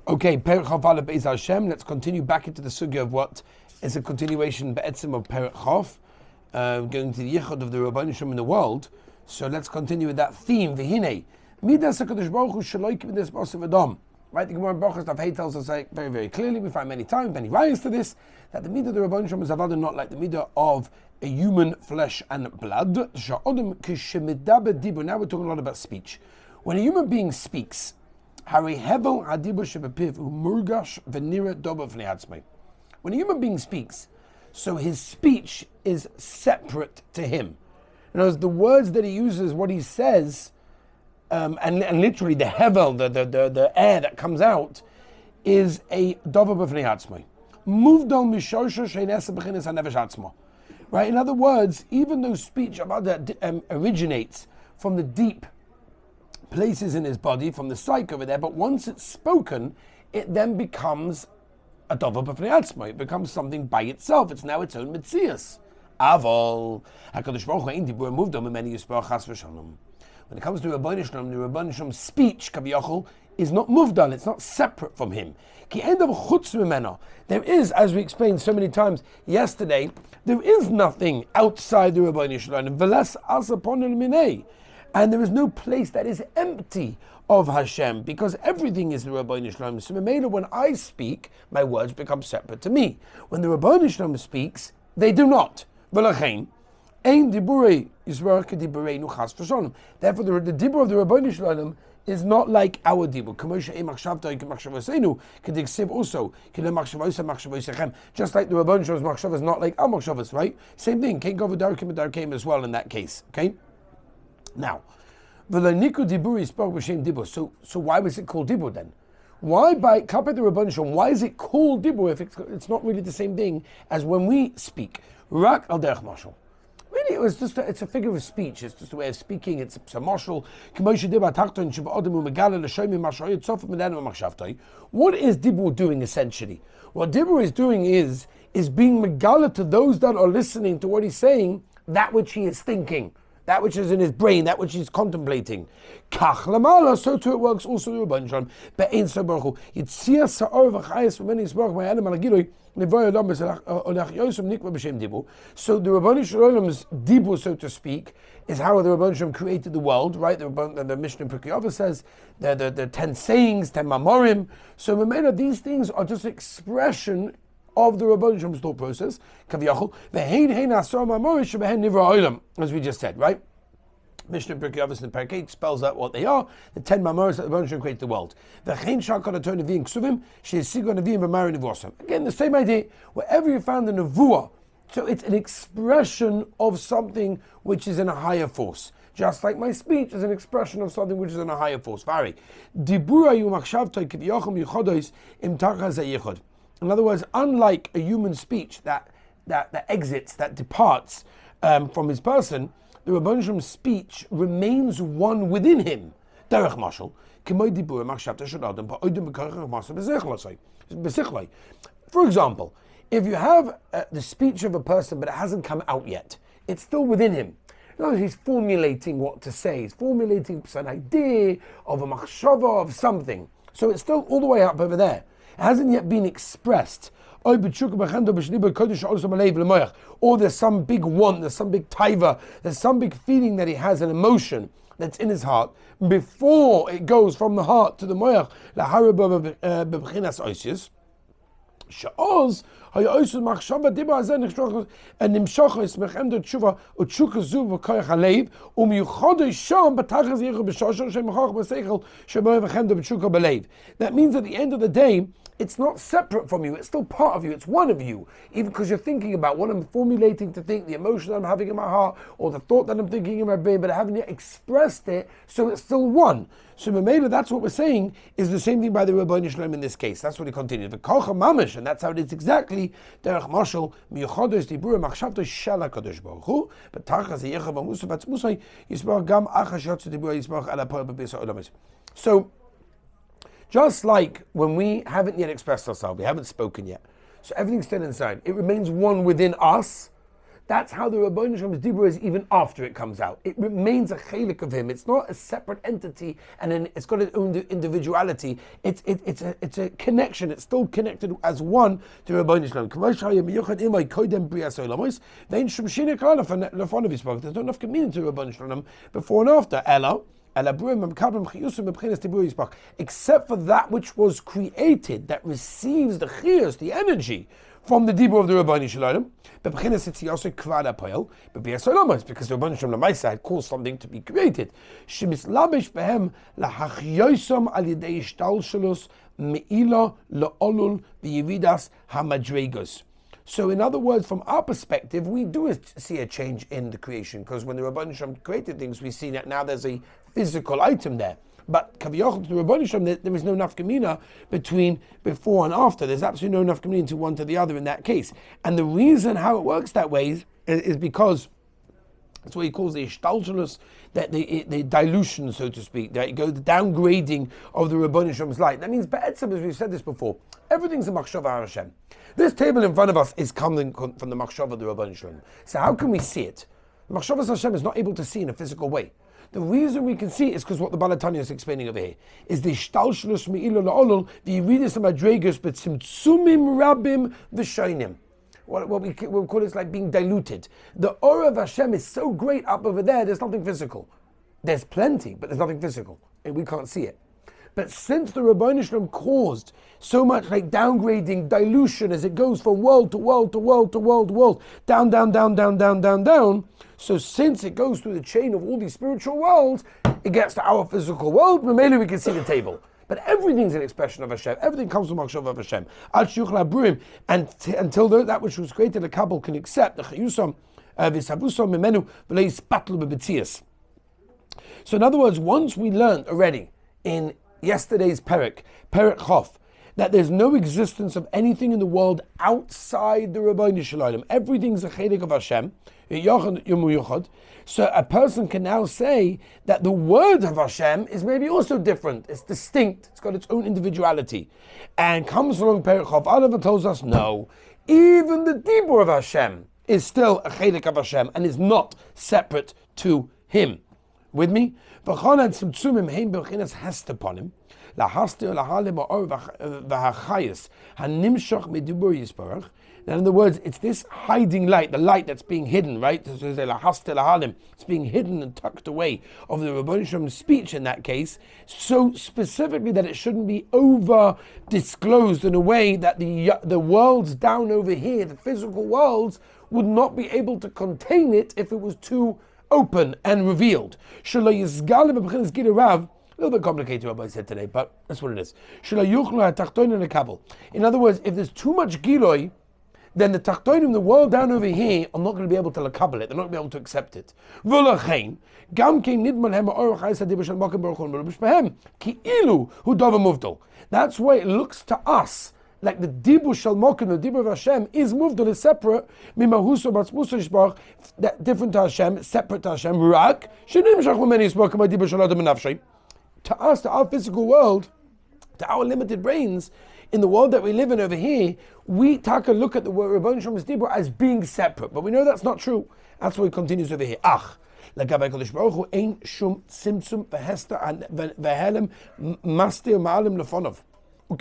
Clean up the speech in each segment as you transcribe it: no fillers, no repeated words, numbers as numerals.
Okay, Perek Chof Aleph Be'ez Hashem. Let's continue back into the sugya of what is a continuation be'etzim of Perek Chof, going to the yichud of the Rabbeinu Shem in the world. So let's continue with that theme. V'hinei midas HaKadosh Baruch Hu shelo yikib midas b'asav adam. Right, the Gemara in Brachos Daf Hey tells us very, very clearly. We find many times, many rayos to this, that the midah of the Rabbeinu Shem is avada not like the midah of a human flesh and blood. Sha'odem kishemidaber dibur. Now we're talking a lot about speech. When a human being speaks, when a human being speaks, so his speech is separate to him. In other words, the words that he uses, what he says, and literally the hevel, the air that comes out, is a dover b'fnei atzmai. Muvdal mishosha she'nesa b'chinas hanevesh atzma. Right. In other words, even though speech originates from the deep places in his body, from the psyche over there, but once it's spoken, it then becomes a dover b'fnei atzma. It becomes something by itself. It's now its own mitzias. Avol HaKadosh Baruch Hu ein dibur muvdal mimeni yisparach chas v'shalom. When it comes to Rabbeinu Shalom, the Rabbeinu Shalom speech, kaviyachol, is not muvdal. It's not separate from him. Ki ein davar chutz mimeno. There is, as we explained so many times yesterday, there is nothing outside the Rabbeinu Shalom. V'les asa ponel minei. And there is no place that is empty of Hashem, because everything is the Rabbeinu Shalom. So when I speak, my words become separate to me. When the Rabbeinu Shalom speaks, they do not. V'lachein, ein diburei yisbarach k'dibureinu chas v'shalom. Therefore, the dibur of the Rabbeinu Shalom is not like our dibur. K'moshe ein machshavtoi k'machshavaseinu k'digsiv also k'le machshavosa machshavosechem. Just like the Rabbeinu Shalom's machshav is not like our machshavas, right? Same thing. Kein gov v'darkim v'darkim as well in that case. Okay. Now, so why was it called dibur then? Why by Kapet the Rabbeinu Shalom? Why is it called dibur if it's not really the same thing as when we speak? Rak al derech mashal. Really, it's a figure of speech. It's just a way of speaking. It's a mashal. What is dibur doing essentially? What dibur is doing is being megala to those that are listening to what he's saying, that which he is thinking, that which is in his brain, that which he's contemplating. Kach lamala, so too it works also the Rabbeinu Shalom. Be'ein so baruch hu. Yitzia sa'or v'chayes v'meni yisbarach ma'anem al-giloi nevoy adam olach yosem nikva b'shem dibur. So the Rabbeinu Shalom's dibur, so to speak, is how the Rabbeinu Shalom created the world, right? The Mishnah in Pirkei Avos says the 10 sayings, 10 mamorim. So remember, these things are just expression of the Rabbeinu Shalom's thought process, kaviyachol, v'hein hein asor mamorish shebehen nivra olam, as we just said, right? Mishnah Pirkei Avos and Perek spells out what they are, the 10 mamoros that the Rabbeinu Shalom created the world. V'chein shakar aton neviim ksuvim, she'esigu neviim b'mari nivosam. Again, the same idea, wherever you found the nevuah, so it's an expression of something which is in a higher force. Just like my speech is an expression of something which is in a higher force. Vari. Dibura yu machshavtoi kiviyachom yichodos im tachas hayichod. In other words, unlike a human speech that exits, that departs from his person, the Rabbeinu Shalom's speech remains one within him. Derech mashal, k'moi dibur machshavta shel adam ba'odem b'korach masa b'sichloi. For example, if you have the speech of a person but it hasn't come out yet, it's still within him. In other words, he's formulating what to say. He's formulating an idea of a machshava of something. So it's still all the way up over there. It hasn't yet been expressed. Or there's some big want, there's some big taiva, there's some big feeling that he has, an emotion that's in his heart, before it goes from the heart to the moyach, Sha'oz, ha'yosus machshava dibur hazeh nishroch nimshachos mechem tshuva u'tshuka zu v'koyach halev u'miyuchodos sham b'tachas yichud b'shosho shemachach b'seichel shemoy v'chem b'tshuka b'lev. That means at the end of the day, it's not separate from you, it's still part of you, it's one of you. Even because you're thinking about what I'm formulating to think, the emotion I'm having in my heart, or the thought that I'm thinking in my brain, but I haven't yet expressed it, so it's still one. So Mamela, that's what we're saying, is the same thing by the Rabbeinu Shalom in this case. That's what he continued. The kocha mamish, and that's how it is exactly. Derech mashal miyochodos dibur machshavto shel HaKadosh Baruch Hu, but tachas yechav amusa batzmusay yisbarach gam achas yotzu dibur yisbarach ala poel b'beis ha'olamis. So, just like when we haven't yet expressed ourselves, we haven't spoken yet, so everything's still inside. It remains one within us. That's how the Rebbeinu Shalom's Dibur is even after it comes out. It remains a chelik of him. It's not a separate entity and then it's got its own individuality. It's a connection. It's still connected as one to Rebbeinu Shalom. There's no enough meaning to Rebbeinu Shalom before and after. Except for that which was created, that receives the chiyus, the energy, from the Dibur of the Rebbeinu Shalom, because the Rebbeinu Shalom on my side calls something to be created. So in other words, from our perspective, we do see a change in the creation, because when the Rebbeinu Shalom created things, we see that now there's a physical item there. But Kaviyachol to the Rebbeinu Shalom, there is no nafkamina between before and after. There's absolutely no nafkamina to one to the other in that case. And the reason how it works that way is because that's what he calls the ishtalshalus, that the dilution, so to speak, that you go the downgrading of the Rebbeinu Shalom's light. That means be'etzem, as we've said this before, everything's a machshava Hashem. This table in front of us is coming from the machshava of the Rebbeinu Shalom. So how can we see it? The machshava Hashem is not able to see in a physical way. The reason we can see it is because what the Tanya is explaining over here is the shtalshlus me'ilu la'olol, the yiridus madregus, but simtsumim rabim v'shainim. What we'll call it like being diluted. The aura of Hashem is so great up over there, there's nothing physical. There's plenty, but there's nothing physical, and we can't see it. But since the Rebbeinu Shalom caused so much like downgrading, dilution as it goes from world to world to world to world to world, down, so since it goes through the chain of all these spiritual worlds, it gets to our physical world, and maybe we can see the table. But everything's an expression of Hashem. Everything comes from Machshava of Hashem. Until that which was created, the Kabbalah can accept the chayusam v'savusom memenu v'leis patlu b'betzias. So in other words, once we learned already in yesterday's Perek Chof, that there's no existence of anything in the world outside the Rebbeinu Shalom. Everything's a chelik of Hashem. So a person can now say that the word of Hashem is maybe also different. It's distinct. It's got its own individuality. And comes along Perek Chof Aleph and tells us, no, even the Dibur of Hashem is still a chelik of Hashem and is not separate to Him. With me? In other words, it's this hiding light, the light that's being hidden, right? It's being hidden and tucked away of the Rebbeinu Shalom's speech in that case, so specifically that it shouldn't be over disclosed in a way that the worlds down over here, the physical worlds, would not be able to contain it if it was too open and revealed. A little bit complicated what I said today, but that's what it is. In other words, if there's too much giloi, then the tachtonim, the world down over here, are not going to be able to lakabel it. They're not going to be able to accept it. That's why it looks to us like the dibur shel mokim, the dibur of Hashem, is moved is separate, mimahuso batzmuso yishbach, that different to Hashem, separate to Hashem. Rak shenim shach mimeni yisbach my dibur shel adam nafshay. To us, to our physical world, to our limited brains, in the world that we live in over here, we take a look at the word Rebbeinu Shalom's dibur as being separate, but we know that's not true. That's why it continues over here. L'gabei Kodesh Baruch Hu ein shum tzimtzum v'hester v'helem mastir ma'alim lefonov. In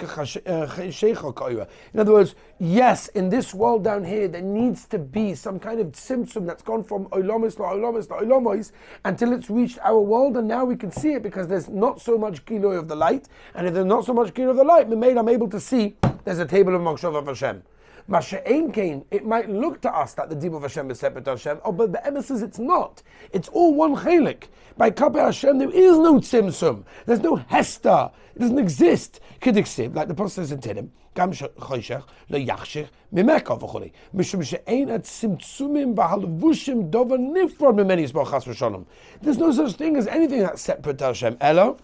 other words, yes, in this world down here, there needs to be some kind of tzimtzum that's gone from olamis to olamis to olamis until it's reached our world, and now we can see it because there's not so much giloi of the light, and if there's not so much giloi of the light, I'm able to see there's a table of Machshava of Hashem. Masha'ein Kain, it might look to us that the dibur of Hashem is separate to Hashem, but the Emes says it's not. It's all one chelik. By Kapei Hashem, there is no tzimtzum. There's no hester. It doesn't exist. Kediksiv, like the Prophet says in Tehillim, Gam choshech lo yachshich mimeka v'choli. Mishum she'ein at tzimtzumim v'halvushim dover nifrod mimeni yisbach chas v'shalom. There's no such thing as anything that's separate to Hashem. Elo,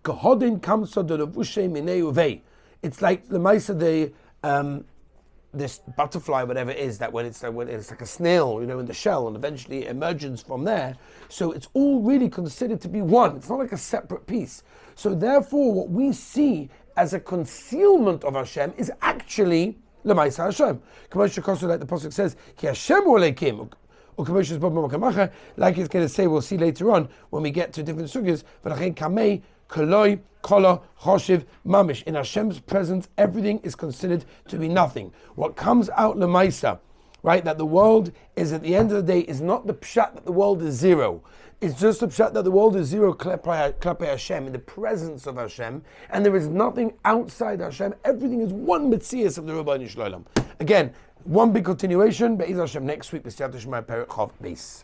kehodin kamsa doravushe minei uvei. It's like the Maisa, this butterfly, whatever it is, that when it's like a snail, in the shell, and eventually it emerges from there. So it's all really considered to be one. It's not like a separate piece. So therefore, what we see as a concealment of Hashem is actually L'maisa Hashem. K'moshe Kosu, like the pasuk says, Ki Hashem Olekim. Or K'moshe Zbog, like it's going to say, we'll see later on when we get to different sugyas. V'lachein Kamei Koloi Kola Choshev Mamish. In Hashem's presence, everything is considered to be nothing. What comes out L'maisa, right, that the world is at the end of the day is not the pshat that the world is zero. It's just the pshat that the world is zero klapei Hashem, in the presence of Hashem, and there is nothing outside Hashem. Everything is one mitzias of the Ribbono Shel Olam. Again, one big continuation. Be'ez Hashem next week. B'siyat Shema Perek Chav Beis.